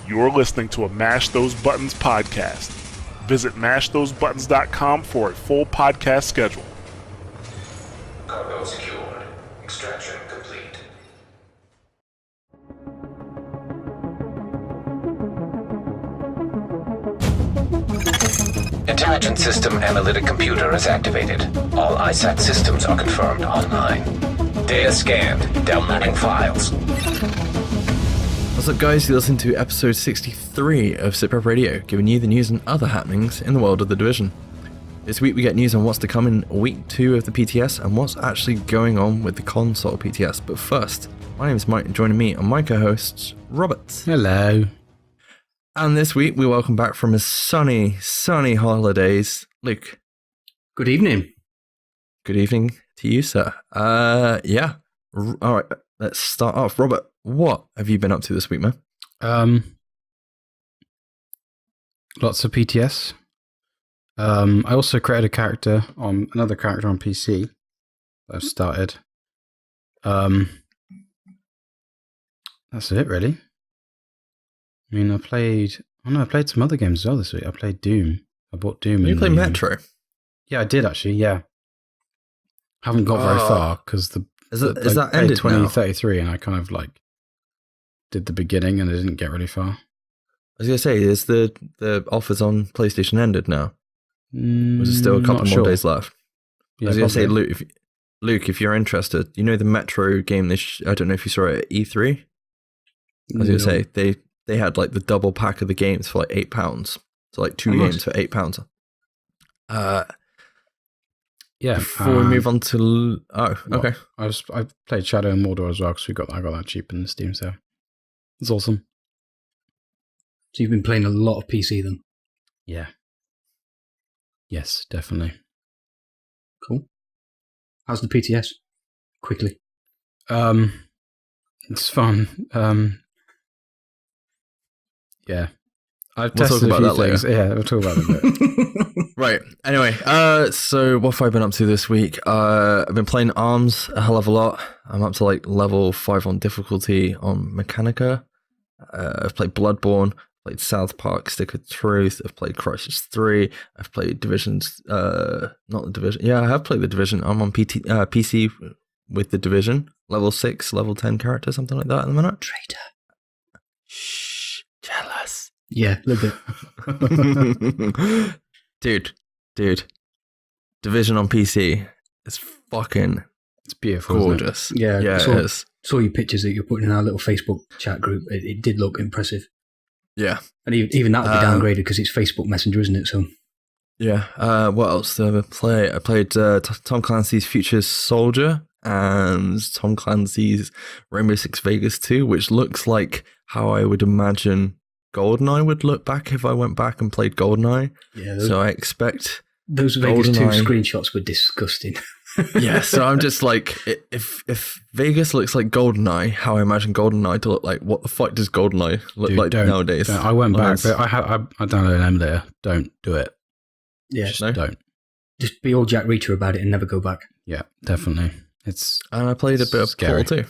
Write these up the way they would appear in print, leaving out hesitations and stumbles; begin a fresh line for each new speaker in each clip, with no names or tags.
You're listening to a Mash Those Buttons podcast. Visit mashthosebuttons.com for a full podcast schedule.
Cargo secured. Extraction complete. Intelligent System Analytic Computer is activated. All ISAC systems are confirmed online. Data scanned. Downloading files.
What's up, guys? You listen to episode 63 of SITREP Radio, giving you the news and other happenings in the world of The Division. This week we get news on what's to come in week 2 of the PTS and what's actually going on with the console PTS. But first, my name is Mike, and joining me are my co-hosts, Robert.
Hello.
And this week we welcome back from his sunny holidays, Luke.
Good evening.
Good evening to you, sir. Yeah. Alright, let's start off. Robert, what have you been up to this week, man?
Lots of PTS. I also created another character on PC. I've started. That's it, really. I mean, I played some other games as well this week. I played Doom. I bought Doom.
You played Metro?
Yeah, I did actually. Yeah, haven't got very far because
is that ended
2033, and I kind of like did the beginning and I didn't get really far.
I was gonna say, is the offers on PlayStation ended now? Or is there still a couple more days left?
Yeah,
I was gonna say,
probably.
Luke, if you're interested, you know the Metro game. I don't know if you saw it at E3. I was gonna say they had like the double pack of the games for like £8, so like two games for £8.
Yeah.
Before we move on to okay.
I played Shadow and Mordor as well because I got that cheap in the Steam sale. It's awesome.
So you've been playing a lot of PC then?
Yeah. Yes, definitely.
Cool. How's the PTS? Quickly.
It's fun. Yeah. I've
We'll
tested
talk
a
about
few
that
things. Yeah, we'll talk about it a bit.
Right. Anyway, so what have I been up to this week? I've been playing ARMS a hell of a lot. I'm up to like level 5 on difficulty on Mechanica. I've played Bloodborne, played South Park, Stick of Truth. I've played Crisis 3. I've played Divisions, not the Division. Yeah, I have played the Division. I'm on PC with the Division. Level 6, level 10 character, something like that at the minute.
Traitor.
Shh, jealous.
Yeah, a little bit.
Dude. Division on PC is fucking
It's beautiful.
gorgeous.
Isn't
Yeah,
Yeah, it is.
saw your pictures that you're putting in our little Facebook chat group. It did look impressive.
Yeah.
And even that would be downgraded because it's Facebook Messenger, isn't it? So
Yeah. What else did I play? I played Tom Clancy's Future Soldier and Tom Clancy's Rainbow Six Vegas 2, which looks like how I would imagine GoldenEye would look back if I went back and played GoldenEye.
yeah,
So I expect
those Vegas 2
GoldenEye
screenshots were disgusting.
yeah, so I'm just like, if Vegas looks like GoldenEye, how I imagine GoldenEye to look like, what the fuck does GoldenEye look
Dude,
like
don't.
nowadays?
I went back, but I downloaded an emulator. Don't do it.
Yeah,
Just
No?
don't.
just be all Jack Reacher about it and never go back.
Yeah, definitely. It's
And I played a bit of
scary.
Portal too.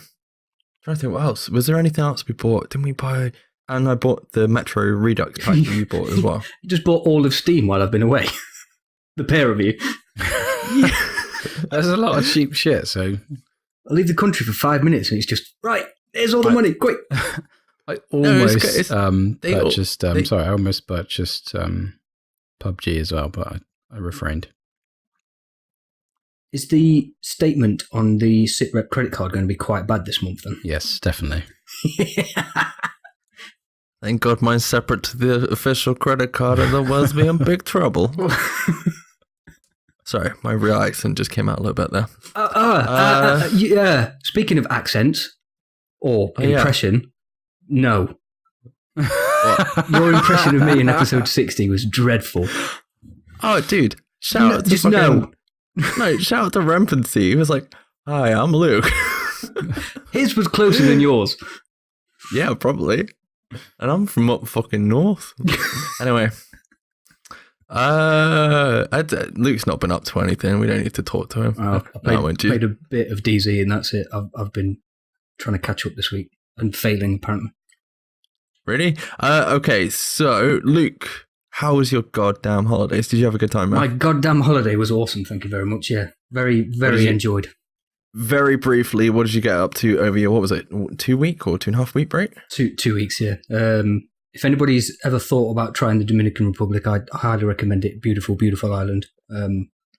Trying to think what else. Was there anything else we bought? Didn't we buy? And I bought the Metro Redux pack that you bought as well.
You just bought all of Steam while I've been away. The pair of you.
There's a lot of cheap shit. So
I leave the country for 5 minutes and it's just, right, there's all the money, quick.
I
No,
almost
it's they all-
purchased.
they-
Sorry, I almost purchased PUBG as well, but I refrained.
Is the statement on the SITREP credit card going to be quite bad this month then?
Yes, definitely.
Thank God mine's separate to the official credit card, otherwise be in big trouble. Sorry, my real accent just came out a little bit there.
Yeah. Speaking of accents or impression, no. Your impression of me in episode 60 was dreadful.
Oh, dude, shout out to
just
fucking,
no.
No, shout out to Rampancy. He was like, "Hi, I'm Luke."
His was closer than yours.
Yeah, probably. And I'm from up fucking north. Anyway, Luke's not been up to anything. We don't need to talk to him.
I
won't you?
played a bit of DZ and that's it. I've been trying to catch up this week and failing apparently.
Really? Okay, so Luke, how was your goddamn holidays? Did you have a good time, man?
My goddamn holiday was awesome. Thank you very much. Yeah, very, very enjoyed.
Very briefly, what did you get up to over your, what was it, 2 week or 2.5 week break?
2 weeks, yeah. If anybody's ever thought about trying the Dominican Republic, I highly recommend it. Beautiful, beautiful island. A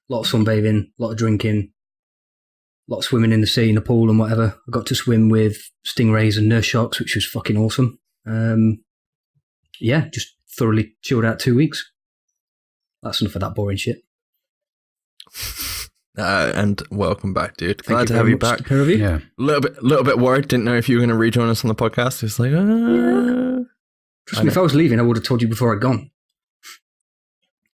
lot of sunbathing, a lot of drinking, a lot of swimming in the sea, in the pool and whatever. I got to swim with stingrays and nurse sharks, which was fucking awesome. Yeah, just thoroughly chilled out 2 weeks. That's enough of that boring shit.
And welcome back, dude. Glad to have you back.
Yeah,
A little bit worried. Didn't know if you were going to rejoin us on the podcast. It's like,
Trust me, if I was leaving, I would have told you before I'd gone.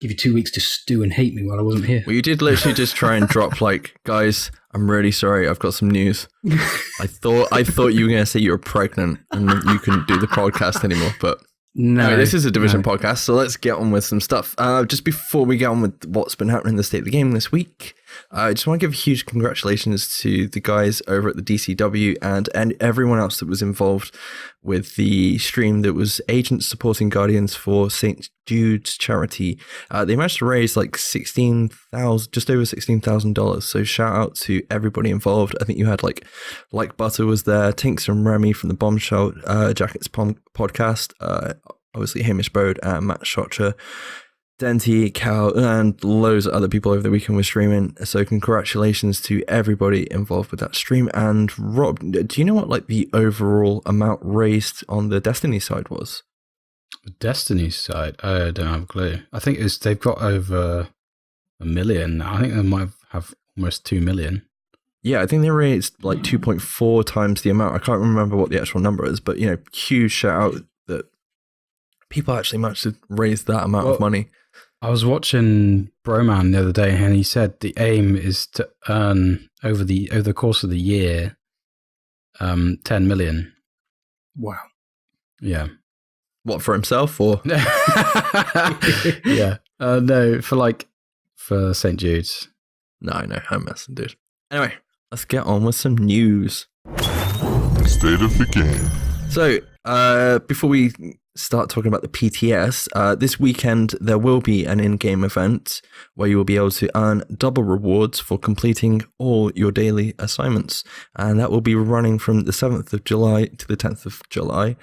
Give you 2 weeks to stew and hate me while I wasn't here.
Well, you did literally just try and drop like, guys, I'm really sorry. I've got some news. I thought you were going to say you were pregnant and you couldn't do the podcast anymore, but no, this is a Division podcast, so let's get on with some stuff. Just before we get on with what's been happening in the state of the game this week, I just want to give huge congratulations to the guys over at the DCW and everyone else that was involved with the stream that was agents supporting Guardians for St. Jude's charity. They managed to raise like just over $16,000. So shout out to everybody involved. I think you had like Butter was there, Tinks and Remy from the Bombshell Jackets podcast, obviously Hamish Bode, Matt Schotcher, Denty, Cal, and loads of other people over the weekend were streaming. So congratulations to everybody involved with that stream. And Rob, do you know what like the overall amount raised on the Destiny side was?
the Destiny side, I don't have a clue. I think they've got over 1 million now. I think they might have almost 2 million.
Yeah, I think they raised like 2.4 times the amount. I can't remember what the actual number is, but huge shout out that people actually managed to raise that amount of money.
I was watching Broman the other day, and he said the aim is to earn over the course of the year, 10 million.
Wow.
Yeah.
What, for himself or?
Yeah. No, for St. Jude's.
No, I'm messing, dude. Anyway, let's get on with some news.
State of the game.
So, before we start talking about the PTS, this weekend there will be an in-game event where you will be able to earn double rewards for completing all your daily assignments, and that will be running from the 7th of July to the 10th of July.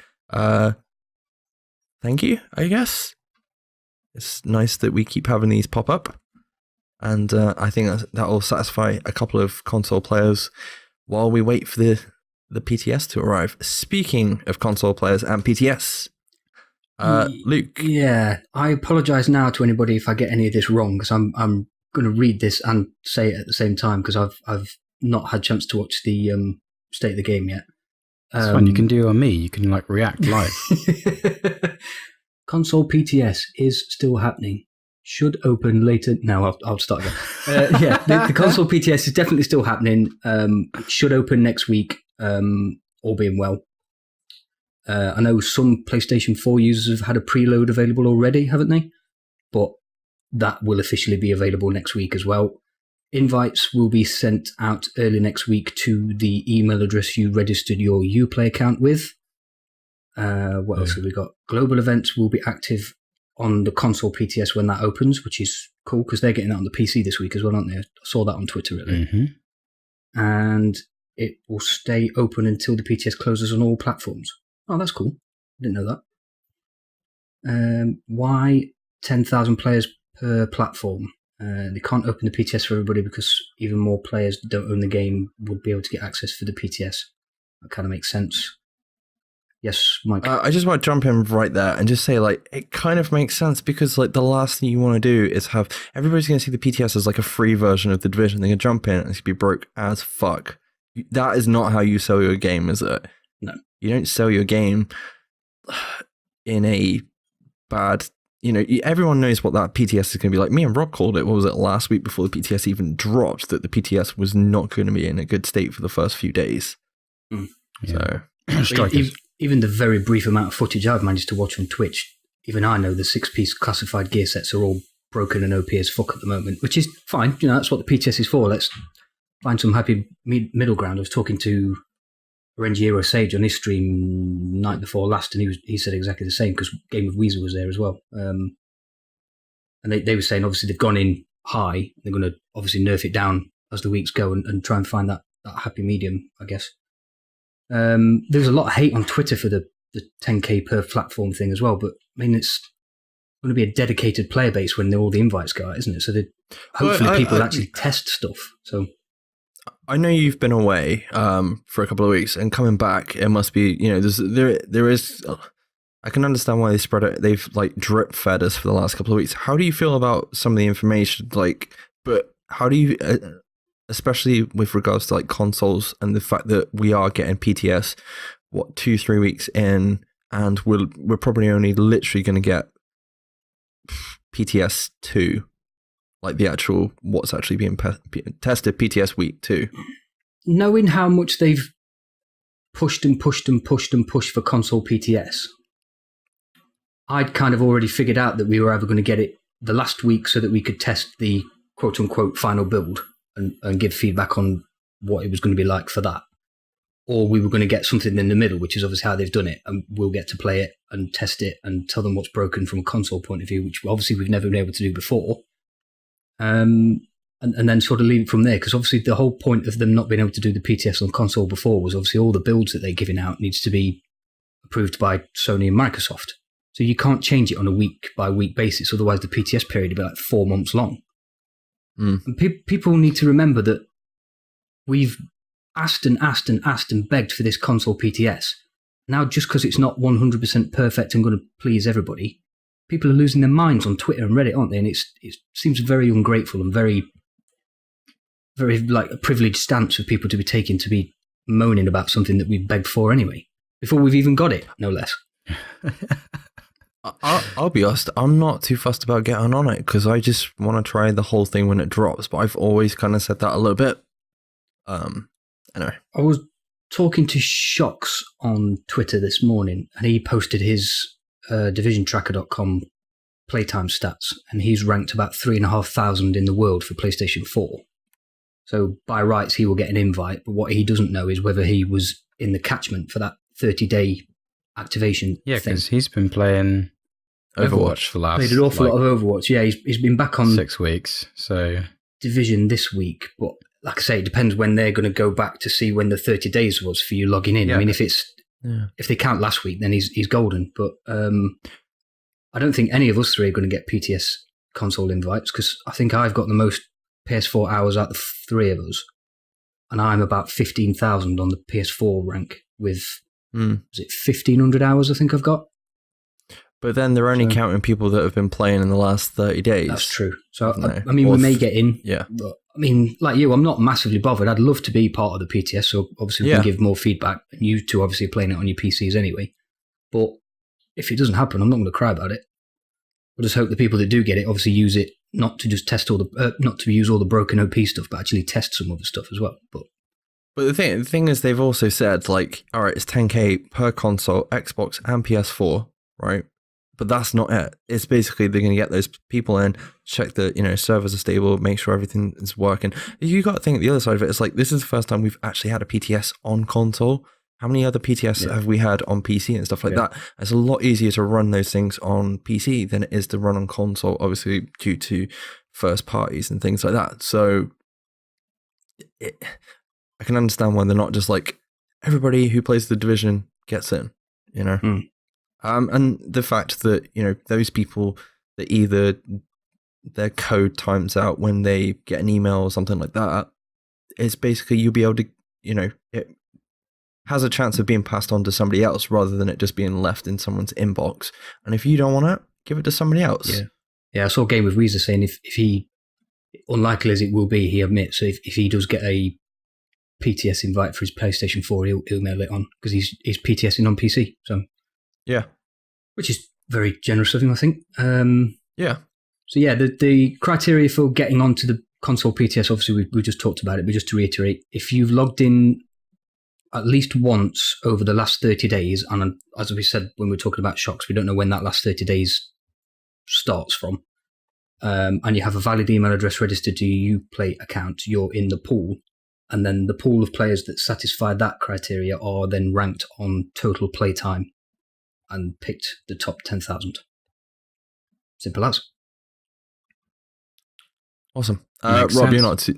Thank you, I guess. It's nice that we keep having these pop up, and I think that will satisfy a couple of console players while we wait for the PTS to arrive. Speaking of console players and PTS, Luke.
Yeah, I apologise now to anybody if I get any of this wrong, because I'm going to read this and say it at the same time, because I've not had a chance to watch the state of the game yet.
It's fine. You can do on me. You can react live.
Console PTS is still happening. Should open later. No, I'll start again. The console PTS is definitely still happening. It should open next week, all being well. I know some PlayStation 4 users have had a preload available already, haven't they? But that will officially be available next week as well. Invites will be sent out early next week to the email address you registered your Uplay account with. What else have we got? Global events will be active on the console PTS when that opens, which is cool because they're getting that on the PC this week as well, aren't they? I saw that on Twitter.
Mm-hmm.
And it will stay open until the PTS closes on all platforms. Oh, that's cool. I didn't know that. Why 10,000 players per platform? They can't open the PTS for everybody because even more players that don't own the game would be able to get access for the PTS. That kind of makes sense. Yes, Mike.
I just want to jump in right there and just say, it kind of makes sense because, the last thing you want to do is have everybody's going to see the PTS as a free version of the Division. They're going to jump in and it's going to be broke as fuck. That is not how you sell your game, is it?
No.
You don't sell your game in a bad, everyone knows what that PTS is going to be like. Me and Rob called it, what was it, last week before the PTS even dropped, that the PTS was not going to be in a good state for the first few days.
Mm.
So,
even the very brief amount of footage I've managed to watch on Twitch, even I know the 6-piece classified gear sets are all broken and OP as fuck at the moment, which is fine. That's what the PTS is for. Let's find some happy middle ground. I was talking to Rengiero Sage on his stream night before last, and he said exactly the same because Game of Weezer was there as well. And they were saying obviously they've gone in high, they're going to obviously nerf it down as the weeks go and try and find that happy medium, I guess. There's a lot of hate on Twitter for the 10k per platform thing as well, but I mean it's going to be a dedicated player base when all the invites go out, isn't it? So that hopefully people actually test stuff. So
I know you've been away for a couple of weeks, and coming back, it must be, you know, there is. I can understand why they spread it. They've like drip fed us for the last couple of weeks. How do you feel about some of the information? Like, but how do you, especially with regards to like consoles and the fact that we are getting PTS, 2-3 weeks in, and we're probably only literally going to get PTS2. Like the actual, what's actually being tested, PTS week 2.
Knowing how much they've pushed for console PTS, I'd kind of already figured out that we were either going to get it the last week so that we could test the quote-unquote final build and give feedback on what it was going to be like for that. Or we were going to get something in the middle, which is obviously how they've done it, and we'll get to play it and test it and tell them what's broken from a console point of view, which obviously we've never been able to do before. And then sort of leave it from there, because obviously the whole point of them not being able to do the PTS on console before was obviously all the builds that they're giving out needs to be approved by Sony and Microsoft. So you can't change it on a week-by-week basis, otherwise the PTS period would be like 4 months long. And people need to remember that we've asked and begged for this console PTS. Now, just because it's not 100% perfect and going to please everybody, people are losing their minds on Twitter and Reddit, aren't they? And it seems very ungrateful and very, very like a privileged stance for people to be taking to be moaning about something that we've begged for anyway, before we've even got it, no less.
I'll be honest, I'm not too fussed about getting on it because I just want to try the whole thing when it drops, but I've always kind of said that a little bit. Anyway.
I was talking to Shocks on Twitter this morning, and he posted his divisiontracker.com playtime stats, and he's ranked about 3,500 in the world for PlayStation 4. So by rights, he will get an invite, but what he doesn't know is whether he was in the catchment for that 30-day activation.
Yeah, because he's been playing Overwatch for the last...
Played an awful lot of Overwatch. Yeah, he's been back on
6 weeks, so...
Division this week, but like I say, it depends when they're going to go back to see when the 30 days was for you logging in. Yeah. I mean, if they count last week, then he's golden. But I don't think any of us three are going to get PTS console invites, because I think I've got the most PS4 hours out of the three of us, and I'm about 15,000 on the PS4 rank with, is it 1,500 hours I think I've got?
But then they're only counting people that have been playing in the last 30 days.
That's true. So, I mean, we may get in.
Yeah.
But, I mean, like you, I'm not massively bothered. I'd love to be part of the PTS, so obviously we can give more feedback. And you two obviously are playing it on your PCs anyway. But if it doesn't happen, I'm not going to cry about it. I just hope the people that do get it obviously use it not to just test not to use all the broken OP stuff, but actually test some other stuff as well. But
the thing is, they've also said, like, all right, it's 10k per console, Xbox and PS4, right? But that's not it. It's basically they're going to get those people in, check that, servers are stable, make sure everything is working. You got to think the other side of it. It's like, this is the first time we've actually had a PTS on console. How many other PTS have we had on PC and stuff like that? It's a lot easier to run those things on PC than it is to run on console, obviously due to first parties and things like that. So I can understand why they're not just like, everybody who plays the Division gets in, And the fact that, those people that either their code times out when they get an email or something like that, is basically you'll be able to, it has a chance of being passed on to somebody else rather than it just being left in someone's inbox. And if you don't want it, give it to somebody else.
Yeah, I saw Game with Weezer saying if he, unlikely as it will be, he admits, so if he does get a PTS invite for his PlayStation 4, he'll mail it on, because he's PTSing on PC. So
yeah,
which is very generous of him, I think.
Yeah.
So yeah, the criteria for getting onto the console PTS, obviously we just talked about it, but just to reiterate, if you've logged in at least once over the last 30 days, and as we said when we were talking about Shocks, we don't know when that last 30 days starts from, and you have a valid email address registered to your Uplay account, you're in the pool. and then the pool of players that satisfy that criteria are then ranked on total playtime and picked the top 10,000. Simple as.
Awesome.
Makes
Rob,
sense.
you're not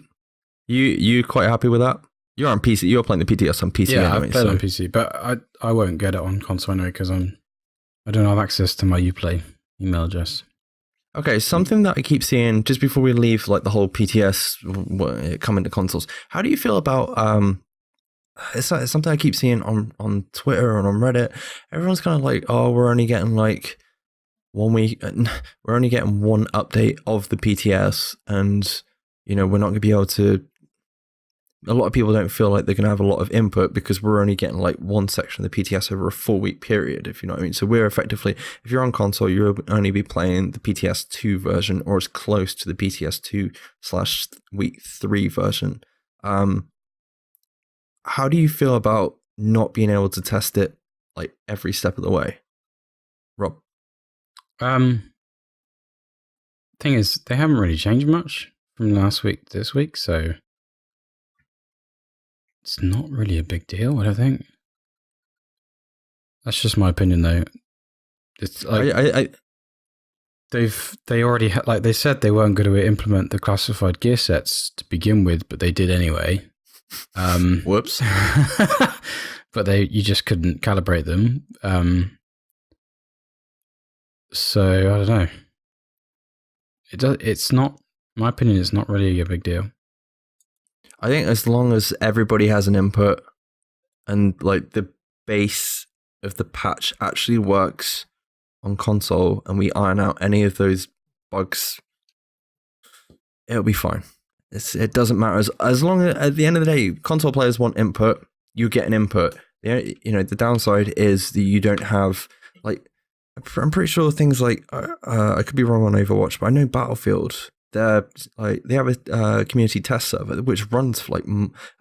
you quite happy with that? You're on PC. You're playing the PTS on PC.
Yeah,
anyway,
I played on PC, but I won't get it on console anyway because I don't have access to my Uplay email address.
Okay, something that I keep seeing just before we leave, like the whole PTS coming to consoles. How do you feel about it's something I keep seeing on Twitter and on Reddit. Everyone's kind of like, oh, we're only getting like 1 week, we're only getting one update of the PTS, and we're not going to be able to. A lot of people don't feel like they're going to have a lot of input because we're only getting like one section of the PTS over a 4-week period, if you know what I mean. So we're effectively, if you're on console, you'll only be playing the PTS2 version or as close to the PTS2/week 3 version. How do you feel about not being able to test it like every step of the way, Rob?
Thing is, they haven't really changed much from last week to this week, so it's not really a big deal, I don't think. That's just my opinion, though. It's like they already had, like they said they weren't going to implement the classified gear sets to begin with, but they did anyway.
Whoops.
But you just couldn't calibrate them. So I don't know. It's not, in my opinion, it's not really a big deal.
I think as long as everybody has an input and like the base of the patch actually works on console and we iron out any of those bugs, it'll be fine. It doesn't matter as long as at the end of the day, console players want input. You get an input. The downside is that you don't have like. I'm pretty sure things like I could be wrong on Overwatch, but I know Battlefield. They have a community test server which runs for like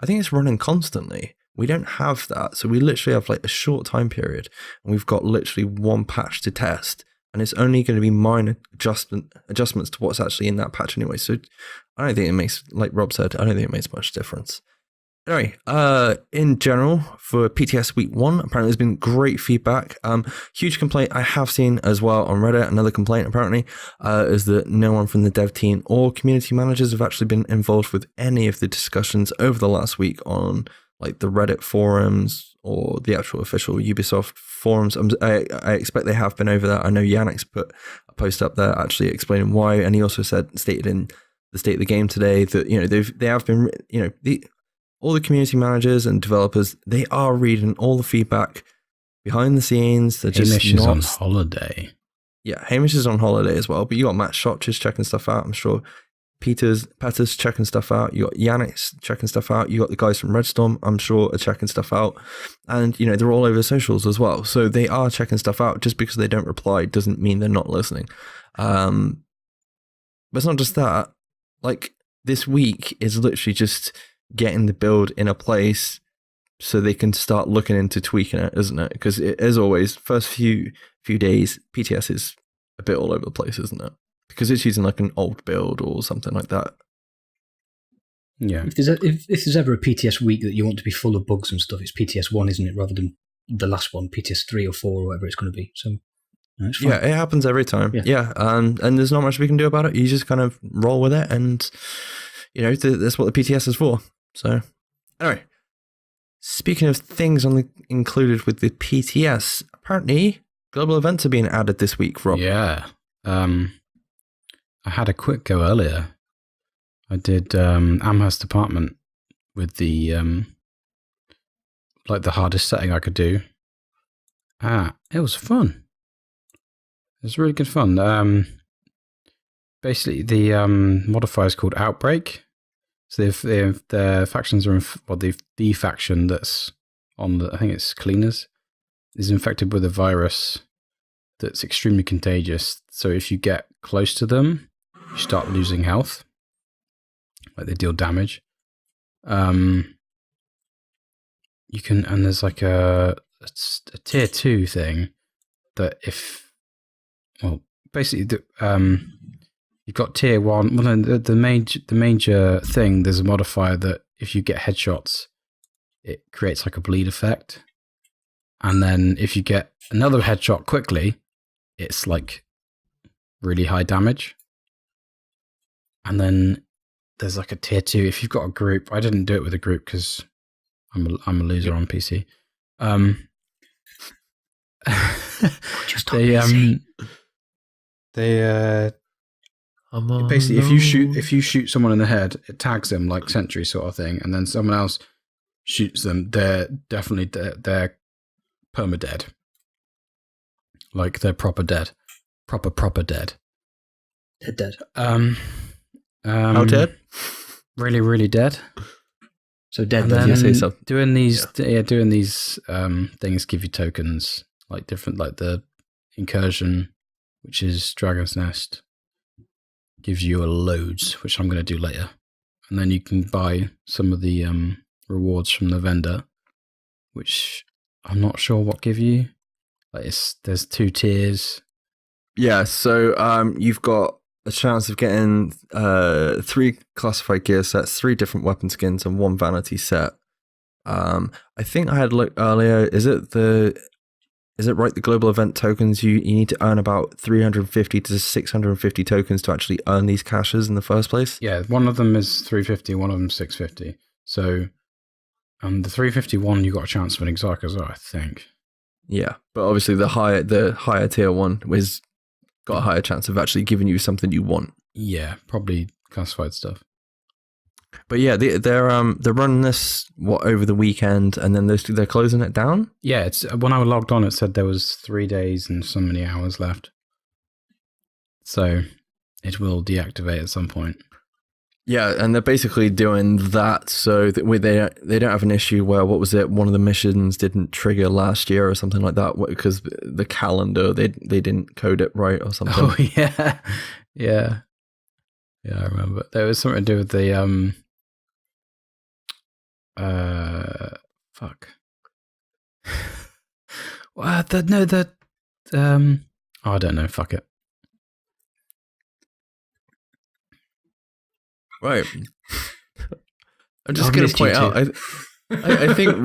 I think it's running constantly. We don't have that, so we literally have like a short time period, and we've got literally one patch to test, and it's only going to be minor adjustments to what's actually in that patch anyway. So I don't think it makes, like Rob said, I don't think it makes much difference. Anyway, in general, for PTS week 1, apparently there's been great feedback. Huge complaint I have seen as well on Reddit, another complaint apparently, is that no one from the dev team or community managers have actually been involved with any of the discussions over the last week on like the Reddit forums or the actual official Ubisoft forums. I expect they have been over that. I know Yannick's put a post up there actually explaining why, and he also stated in the State of the Game today that they have been all the community managers and developers, they are reading all the feedback behind the scenes. They're just
Hamish is on holiday.
Yeah, Hamish is on holiday as well. But you got Matt Schott just checking stuff out. I'm sure Petter's checking stuff out. You got Yannick's checking stuff out. You got the guys from Redstorm, I'm sure, are checking stuff out. And, they're all over socials as well. So they are checking stuff out. Just because they don't reply doesn't mean they're not listening. But it's not just that. Like, this week is literally just getting the build in a place so they can start looking into tweaking it, isn't it? Because as always, first few days, PTS is a bit all over the place, isn't it? Because it's using like an old build or something like that.
Yeah.
If there's ever a PTS week that you want to be full of bugs and stuff, it's PTS1, isn't it? Rather than the last one, PTS3 or 4 or whatever it's going to be. So it's fine.
Yeah, it happens every time. Yeah. And there's not much we can do about it. You just kind of roll with it, and that's what the PTS is for. So, anyway, speaking of things included with the PTS, apparently global events are being added this week, Rob.
Yeah. I had a quick go earlier. I did Amherst Department with the the hardest setting I could do. It was fun. It was really good fun. Basically, the modifier is called Outbreak. So the factions are, the faction that's on I think it's Cleaners, is infected with a virus that's extremely contagious. So if you get close to them, you start losing health. Like they deal damage. You can, and there's like a tier 2 thing that basically you've got tier 1. Well, no, the major thing, there's a modifier that if you get headshots, it creates like a bleed effect. And then if you get another headshot quickly, it's like really high damage. And then there's like a tier 2. If you've got a group, I didn't do it with a group because I'm a loser on PC.
Just
they basically if you shoot someone in the head, it tags them like sentry sort of thing, and then someone else shoots them, they're definitely they're perma dead. Like they're proper dead. Proper dead.
They're dead.
How dead?
Really, really dead.
So dead.
And then you say so.
Doing these things give you tokens, like different, like the incursion, which is Dragon's Nest, gives you a loads, which I'm going to do later. And then you can buy some of the rewards from the vendor, which I'm not sure what give you. Like there's 2 tiers.
Yeah, so you've got a chance of getting 3 classified gear sets, 3 different weapon skins, and 1 vanity set. I think I had looked earlier. Is it right? The global event tokens, you need to earn about 350 to 650 tokens to actually earn these caches in the first place.
Yeah, one of them is 350, one of them 650. So, the 351 you got a chance of an exarch as well, I think.
Yeah, but obviously the higher tier one is got a higher chance of actually giving you something you want.
Yeah, probably classified stuff.
But yeah, they're running this over the weekend, and then they're closing it down.
Yeah, it's when I logged on, it said there was 3 days and so many hours left. So it will deactivate at some point.
Yeah, and they're basically doing that so that they don't have an issue where, what was it, one of the missions didn't trigger last year or something like that because the calendar they didn't code it right or something.
Oh yeah, I remember there was something to do with the fuck. Well, I don't know. Fuck it.
Right. I'm just going to point out, I think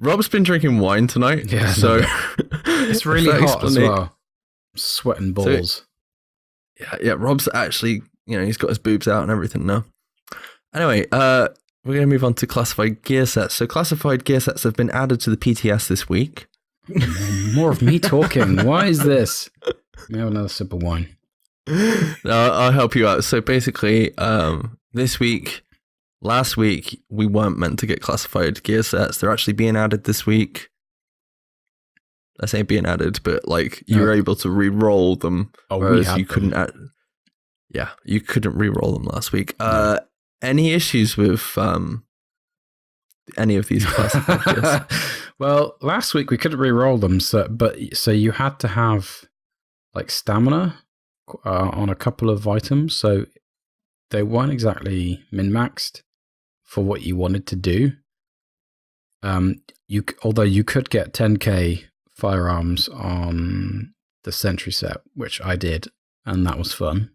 Rob's been drinking wine tonight.
Yeah,
so
it's really hot as well. Sweating balls.
So, yeah. Rob's actually, he's got his boobs out and everything now. Anyway, we're going to move on to classified gear sets. So classified gear sets have been added to the PTS this week.
More of me talking. Why is this? Let me have another sip of wine.
No, I'll help you out. So basically, last week, we weren't meant to get classified gear sets. They're actually being added this week. I say being added, but like you were able to re-roll them, whereas you couldn't. You couldn't re-roll them last week. No. Any issues with any of these classified gears?
Well, last week we couldn't re-roll them, so you had to have like stamina on a couple of items, so they weren't exactly min-maxed for what you wanted to do. Although you could get 10k firearms on the sentry set, which I did, and that was fun.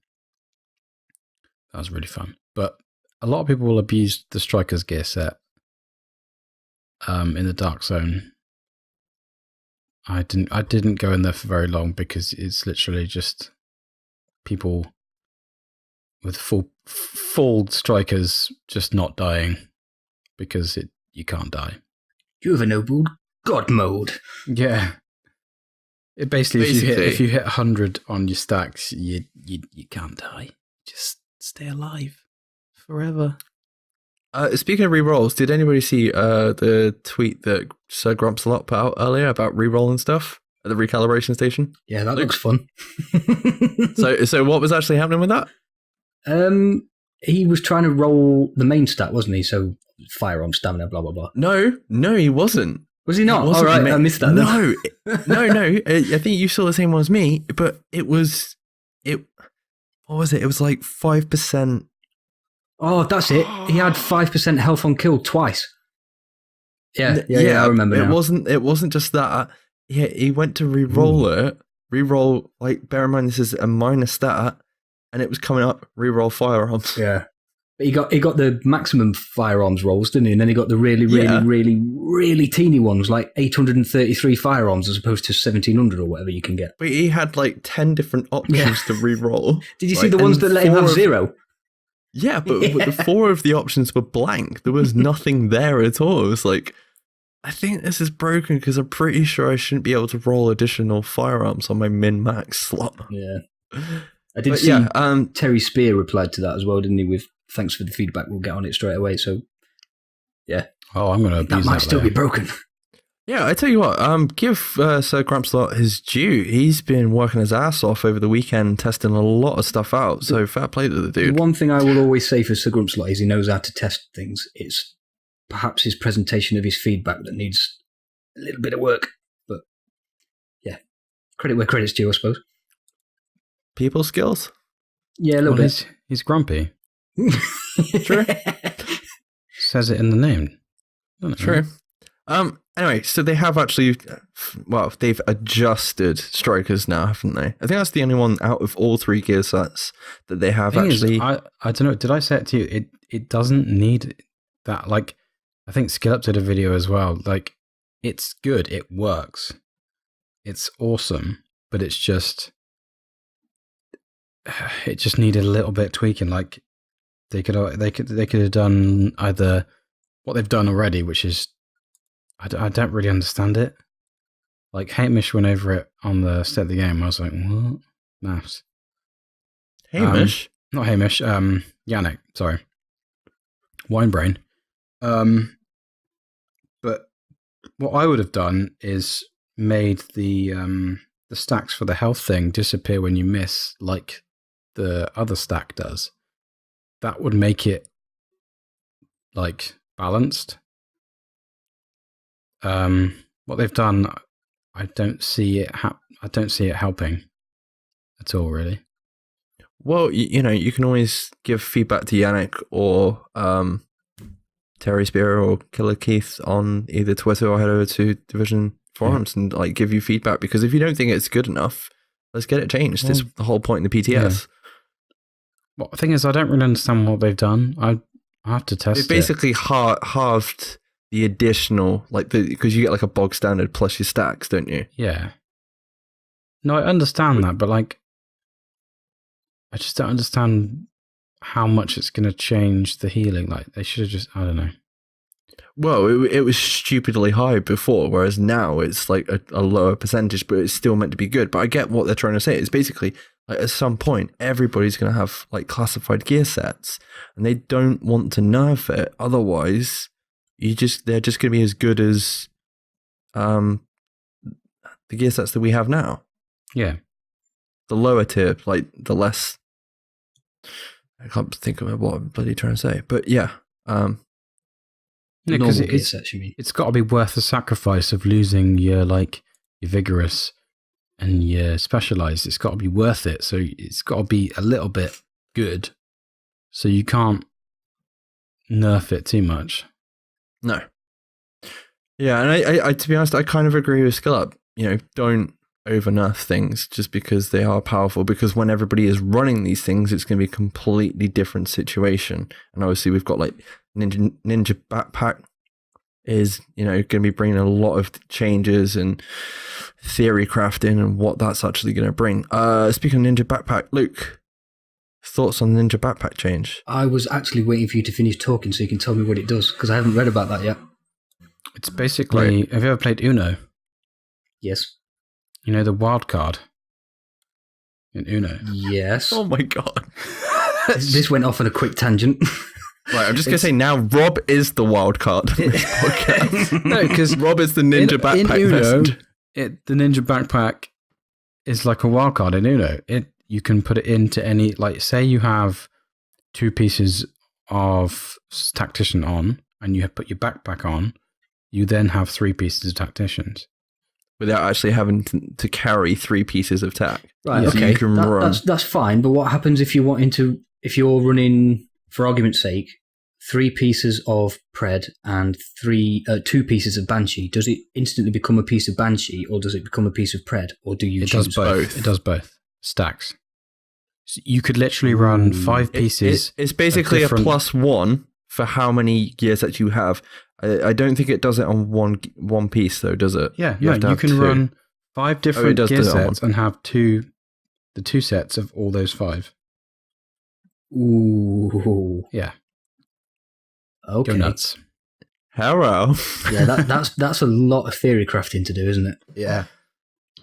That was really fun. But a lot of people will abuse the striker's gear set in the dark zone. I didn't go in there for very long because it's literally just people with full strikers just not dying because you can't die.
You have enabled God mode.
Yeah. Basically, if you hit 100 on your stacks, you can't die. Just stay alive forever.
Speaking of rerolls, did anybody see the tweet that Sir Grumpsalot put out earlier about rerolling stuff at the recalibration station?
Yeah, that looks fun.
So what was actually happening with that?
He was trying to roll the main stat, wasn't he? So firearm, stamina, blah blah blah.
No, he wasn't.
Was he not? All right, I missed that.
No. I think you saw the same one as me, but it was. What was it? It was like 5%.
Oh, that's it. He had 5% health on kill twice. Yeah, I remember now.
It wasn't just that. He went to re-roll it. Re-roll, like, bear in mind this is a minor stat, and it was coming up, re-roll firearms.
Yeah. But he got the maximum firearms rolls, didn't he? And then he got the really teeny ones, like 833 firearms as opposed to 1700 or whatever you can get.
But he had like 10 different options to re-roll.
Did you see the ones that let him have 0?
Yeah, but the 4 of the options were blank. There was nothing there at all. It was like, I think this is broken because I'm pretty sure I shouldn't be able to roll additional firearms on my min-max slot.
Yeah. I did see Terry Spear replied to that as well, didn't he? With thanks for the feedback, we'll get on it straight away. So, yeah.
Oh, I'm going to abuse
that. Might still be broken.
Yeah, I tell you what, give Sir Grumpslot his due. He's been working his ass off over the weekend, testing a lot of stuff out. So fair play to the dude.
The one thing I will always say for Sir Grumpslot is he knows how to test things. It's perhaps his presentation of his feedback that needs a little bit of work. But, yeah, credit where credit's due, I suppose.
People skills?
Yeah, a little bit.
He's grumpy.
True.
Says it in the name.
True. Anyway, so they have actually, they've adjusted strikers now, haven't they? I think that's the only one out of all 3 gear sets that they have actually.
I don't know. Did I say it to you? It doesn't need that. Like, I think Skill Up did a video as well. Like, it's good. It works. It's awesome. But it's just, it just needed a little bit tweaking. Like, they could have done either what they've done already, which is, I don't really understand it. Like, Hamish went over it on the state of the game. I was like, what? Maths.
Hamish?
Not Hamish. Yannick, sorry. Winebrain. But what I would have done is made the stacks for the health thing disappear when you miss, like the other stack does. That would make it, like, balanced. What they've done, I don't see it helping at all, really.
Well, you can always give feedback to Yannick or Terry Spear or Killer Keith on either Twitter or head over to Division forums and like give you feedback, because if you don't think it's good enough, let's get it changed. It's the whole point in the PTS.
Yeah. Well, the thing is, I don't really understand what they've done. I have to test it.
They basically halved the additional, because you get like a bog standard plus your stacks, don't you?
Yeah. No, I understand that, but like, I just don't understand how much it's going to change the healing. Like, they should have just, I don't know.
Well, it was stupidly high before, whereas now it's like a lower percentage, but it's still meant to be good. But I get what they're trying to say. It's basically, like, at some point, everybody's going to have like classified gear sets, and they don't want to nerf it. Otherwise, they're just going to be as good as the gear sets that we have now.
Yeah.
The lower tier, like the less. I can't think of what I'm bloody trying to say, but yeah.
Because it's got to be worth the sacrifice of losing your vigorous and your specialized. It's got to be worth it. So it's got to be a little bit good. So you can't nerf it too much.
No. Yeah, and I to be honest, I kind of agree with Skill Up. Don't over nerf things just because they are powerful, because when everybody is running these things, it's going to be a completely different situation. And obviously we've got like Ninja Backpack is, going to be bringing a lot of changes and theory crafting and what that's actually going to bring. Speaking of Ninja Backpack, Luke, thoughts on the Ninja Backpack change?
I was actually waiting for you to finish talking so you can tell me what it does, because I haven't read about that yet.
It's basically, Have you ever played Uno?
Yes.
You know the wild card in Uno?
Yes.
Oh my God.
This went off on a quick tangent.
Right, I'm just going to say now, Rob is the wild card in this podcast.
No, because
Rob is the Ninja Backpack
in Uno,
messenger.
The Ninja Backpack is like a wild card in Uno. You can put it into any, like, say you have 2 pieces of Tactician on, and you have put your backpack on, you then have 3 pieces of Tacticians.
Without actually having to carry 3 pieces of tack.
Right,
So
okay.
you can run.
That's fine, but what happens if if you're running, for argument's sake, 3 pieces of Pred and 2 pieces of Banshee? Does it instantly become a piece of Banshee, or does it become a piece of Pred, or do you choose
both? It does both. Stacks. So you could literally run 5 pieces.
It's basically
different-
a +1 for how many gears that you have. I don't think it does it on one piece though, does it?
Yeah,
have to
you
have
can
2.
run 5 different
does
gear
do it on
sets and have the 2 sets of all those 5.
Ooh.
Yeah,
Okay.
go nuts.
Hello.
Yeah, that's a lot of theory crafting to do, isn't it?
Yeah.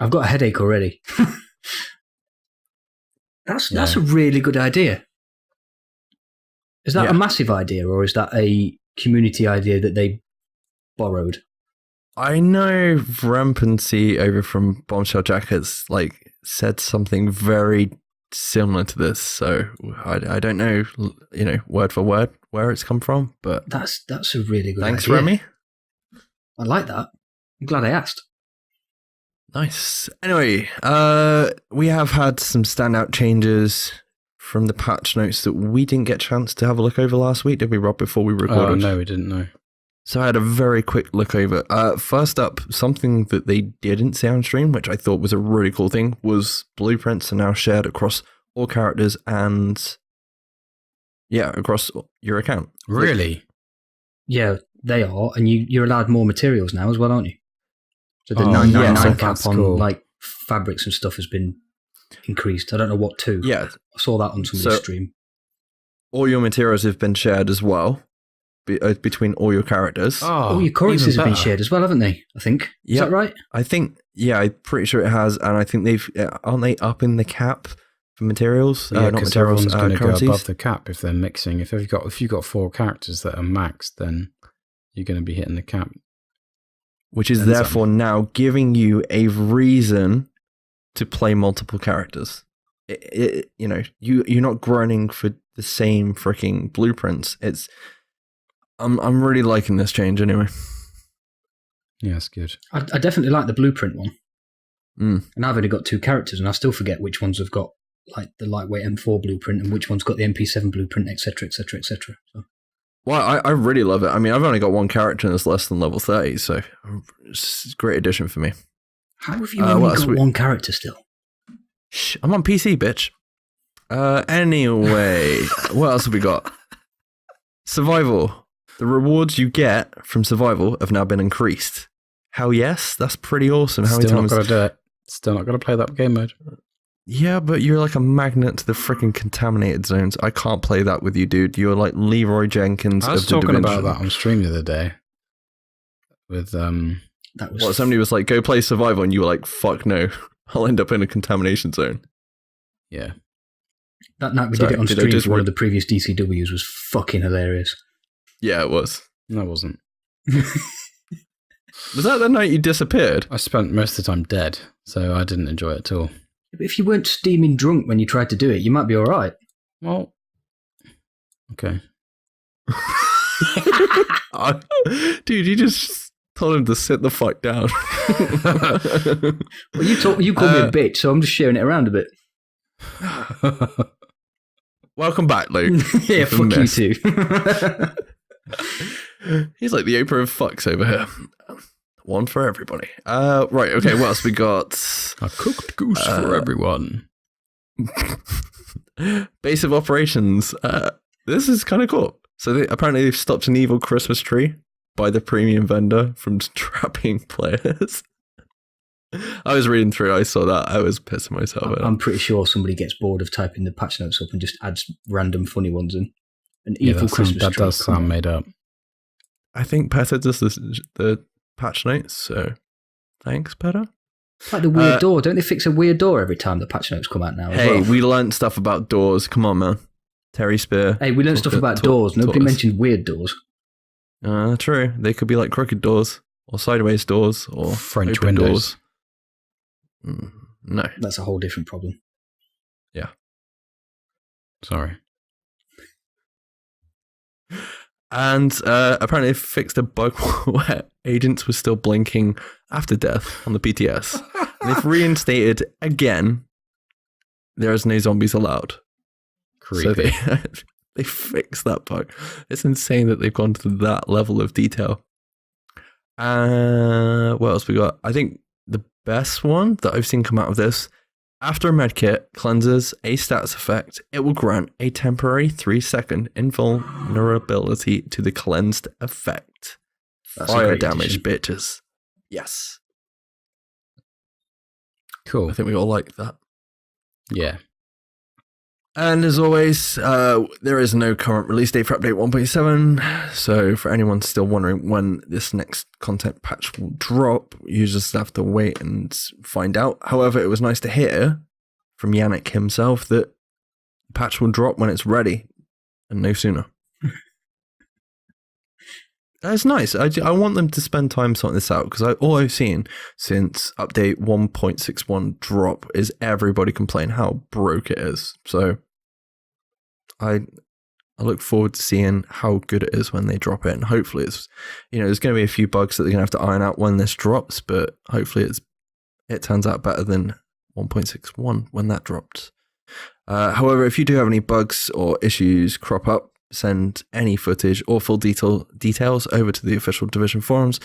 I've got a headache already. That's a really good idea. Is that
Yeah.
a massive idea, or is that a community idea that they borrowed?
I know Rampancy over from Bombshell Jackets said something very similar to this, so I don't know, word for word where it's come from, but
That's a really good
thanks,
idea.
Remy.
I like that. I'm glad I asked.
Nice. Anyway, we have had some standout changes from the patch notes that we didn't get a chance to have a look over last week, did we, Rob, before we recorded?
Oh, no, we didn't know.
So I had a very quick look over. First up, something that they didn't say on stream, which I thought was a really cool thing, was blueprints are now shared across all characters and, across your account.
Really?
Yeah, they are, and you're allowed more materials now as well, aren't you? So the
Oh,
999
yeah,
cap
that's
on
cool.
fabrics and stuff has been increased. I don't know what to.
Yeah,
I saw that on somebody's stream.
all your materials have been shared as well between all your characters.
Oh, your currencies have been shared as well, haven't they? I think. Is that right?
I think, I'm pretty sure it has, and I think aren't they up in the cap for materials?
Yeah,
Not
because
materials,
everyone's going to go
currencies.
above the cap if they're mixing. If you've got 4 characters that are maxed, then you're going to be hitting the cap.
Which is
And
therefore now giving you a reason to play multiple characters. You're not groaning for the same freaking blueprints. I'm really liking this change anyway.
Yeah, that's good.
I definitely like the blueprint one.
Mm.
And I've only got 2 characters, and I still forget which ones have got the lightweight M4 blueprint and which one's got the MP7 blueprint, etc., etc., etc. So.
Well, I really love it. I mean, I've only got 1 character and it's less than level 30, so it's a great addition for me.
How have you only got 1 character still?
Shh, I'm on PC, bitch. Anyway, what else have we got? Survival. The rewards you get from survival have now been increased. Hell yes, that's pretty awesome. How many
Still
times?
not going to do it. Still not going to play that game mode.
Yeah, but you're like a magnet to the freaking contaminated zones. I can't play that with you, dude. You're like Leroy Jenkins.
I was
of the
talking
Division.
about that on stream the other day. With
That was
Somebody was like, "Go play survival," and you were like, "Fuck no, I'll end up in a contamination zone."
yeah.
that night we
Sorry,
did it on
did I
stream
just
for one
re-
of the previous DCWs was fucking hilarious.
Yeah, it was.
No, it wasn't.
Was that the night you disappeared?
I spent most of the time dead, so I didn't enjoy it at all.
If you weren't steaming drunk when you tried to do it, you might be all right.
Well, okay.
Dude, you just told him to sit the fuck down.
Well, you called me a bitch, so I'm just sharing it around a bit.
Welcome back, Luke.
Yeah,
You've been
fuck you
missed.
too.
He's like the Oprah of fucks over here. One for everybody. Right, okay, what else we got?
A cooked goose for everyone.
Base of operations. This is kind of cool. So apparently they've stopped an evil Christmas tree by the premium vendor from trapping players. I was reading through, I saw that. I was pissing myself.
I'm pretty sure somebody gets bored of typing the patch notes up and just adds random funny ones in. An evil Christmas
that
tree.
does
Come
sound
on.
made up.
I think Petter does the patch notes, so thanks, Petter.
It's like the weird door. Don't they fix a weird door every time the patch notes come out now? as
Hey,
well?
we learned stuff about doors. Come on, man. Terry Spear.
Hey, we learned stuff about doors. Nobody mentioned weird doors.
True. They could be like crooked doors, or sideways doors, or
French
open
windows.
doors. No.
That's a whole different problem.
Yeah.
Sorry.
And apparently they fixed a bug where agents were still blinking after death on the PTS. And they've reinstated again, there is no zombies allowed.
Creepy.
So they fixed that bug. It's insane that they've gone to that level of detail. What else we got? I think the best one that I've seen come out of this After a medkit cleanses a status effect, it will grant a temporary 3-second invulnerability to the cleansed effect.
That's a
Fire
great
damage,
addition.
bitches. Yes.
Cool.
I think we all like that.
Yeah.
And as always, there is no current release date for update 1.7. So for anyone still wondering when this next content patch will drop, you just have to wait and find out. However, it was nice to hear from Yannick himself that the patch will drop when it's ready and no sooner. It's nice. I want them to spend time sorting this out because all I've seen since update 1.61 drop is everybody complain how broke it is. So I look forward to seeing how good it is when they drop it, and hopefully it's, there's going to be a few bugs that they're going to have to iron out when this drops, but hopefully it turns out better than 1.61 when that drops. However, if you do have any bugs or issues crop up, send any footage or full details over to the official Division forums,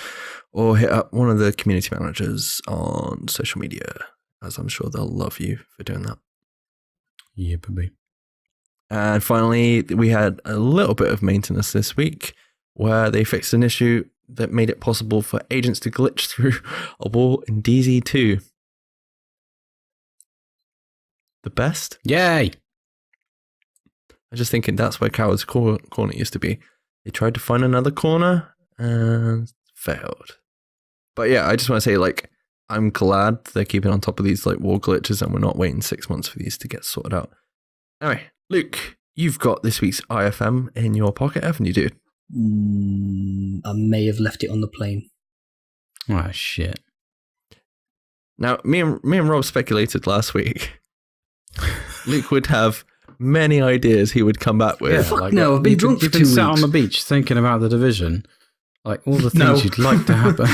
or hit up one of the community managers on social media, as I'm sure they'll love you for doing that.
Yeah, baby. And
finally, we had a little bit of maintenance this week where they fixed an issue that made it possible for agents to glitch through a wall in DZ2. The best?
Yay!
I'm just thinking that's where Coward's Corner used to be. They tried to find another corner and failed. But yeah, I just want to say, I'm glad they're keeping on top of these wall glitches and we're not waiting 6 months for these to get sorted out. Anyway, Luke, you've got this week's IFM in your pocket, haven't you, dude?
I may have left it on the plane.
Oh, shit.
Now, me and Rob speculated last week. Luke would have many ideas he would come back with.
Yeah, fuck no, I've been drunk for 2 weeks.
You've been sat on the beach thinking about the Division. All the things you'd like to happen.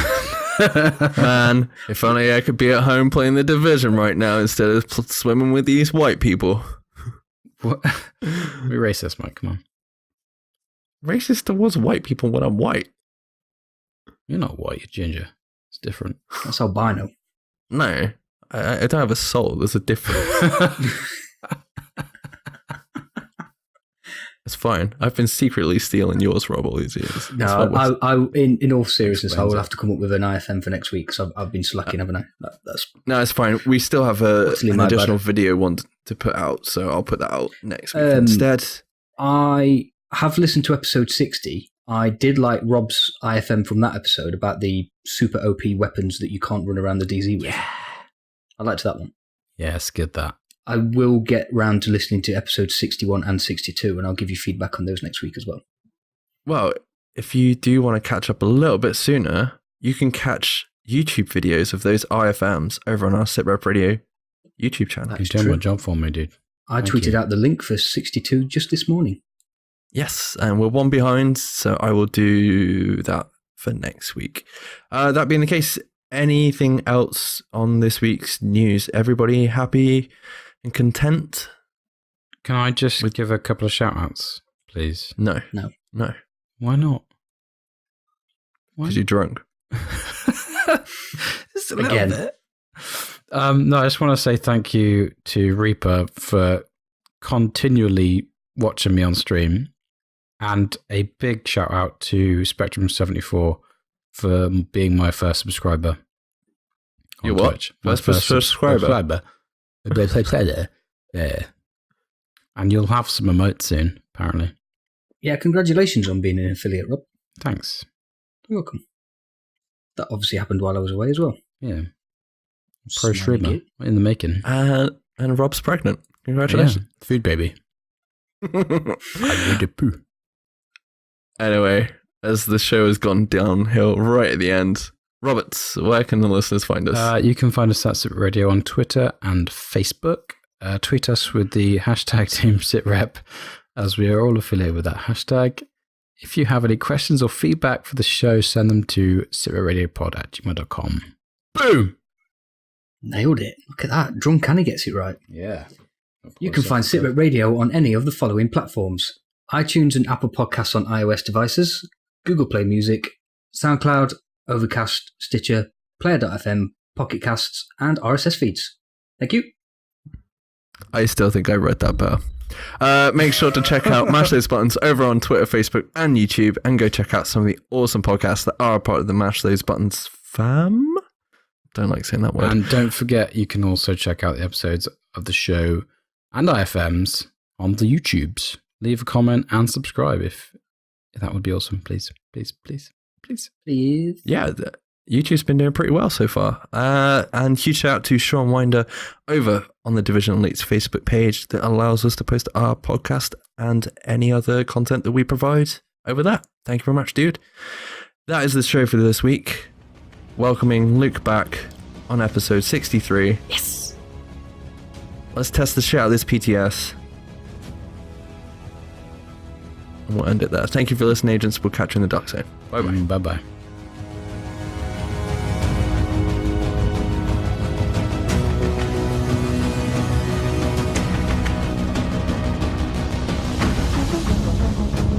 Man, if only I could be at home playing the Division right now instead of swimming with these white people.
What? We're racist, Mike. Come on.
Racist towards white people when I'm white.
You're not white. You're ginger. It's different.
That's albino.
No, I don't have a soul. There's a difference. It's fine. I've been secretly stealing yours, Rob, all these years.
No, in all seriousness, I will have to come up with an IFM for next week because I've been slacking, haven't I?
No, it's fine. We still have an additional video one to put out, so I'll put that out next week instead.
I have listened to episode 60. I did like Rob's IFM from that episode about the super OP weapons that you can't run around the DZ with. Yeah. I liked that one.
Yeah, it's good, that.
I will get round to listening to episodes 61 and 62, and I'll give you feedback on those next week as well.
Well, if you do want to catch up a little bit sooner, you can catch YouTube videos of those IFMs over on our SITREP Radio YouTube channel.
You're doing my job for me, dude.
I tweeted out the link for 62 just this morning.
Yes, and we're one behind, so I will do that for next week. That being the case, anything else on this week's news? Everybody happy and content?
Can I just give a couple of shout-outs, please?
No.
Why not?
Because you're drunk.
Again.
No, I just want to say thank you to Reaper for continually watching me on stream, and a big shout out to Spectrum74 for being my first subscriber.
Your what?
Twitch.
First subscriber.
Yeah. And you'll have some emotes soon, apparently.
Yeah, congratulations on being an affiliate, Rob.
Thanks.
You're welcome. That obviously happened while I was away as well.
Yeah. Pro streamer in the making.
And Rob's pregnant. Congratulations.
Yeah. Food baby. I need a poo.
Anyway, as the show has gone downhill right at the end, Roberts, where can the listeners find us?
You can find us at SITREP Radio on Twitter and Facebook. Tweet us with the hashtag TeamSitRep, as we are all affiliated with that hashtag. If you have any questions or feedback for the show, send them to sitrepRadiopod@gmail.com. Boom!
Nailed it. Look at that. Drunk Annie gets it right.
Yeah.
You can find SITREP Radio on any of the following platforms: iTunes and Apple Podcasts on iOS devices, Google Play Music, SoundCloud, Overcast, Stitcher, Player.fm, Pocket Casts, and RSS feeds. Thank you.
I still think I read that better. Make sure to check out Mash Those Buttons over on Twitter, Facebook, and YouTube, and go check out some of the awesome podcasts that are a part of the Mash Those Buttons fam. Don't like saying that word.
And don't forget, you can also check out the episodes of the show and IFMs on the YouTubes. Leave a comment and subscribe if that would be awesome. Please.
Yeah, YouTube's been doing pretty well so far. And huge shout out to Sean Winder over on the Division Elites Facebook page that allows us to post our podcast and any other content that we provide over there. Thank you very much, dude. That is the show for this week. Welcoming Luke back on episode 63. Yes! Let's test the shit out of this PTS. And we'll end it there. Thank you for listening, agents. We'll catch you in the dark zone. Bye-bye.
Bye-bye.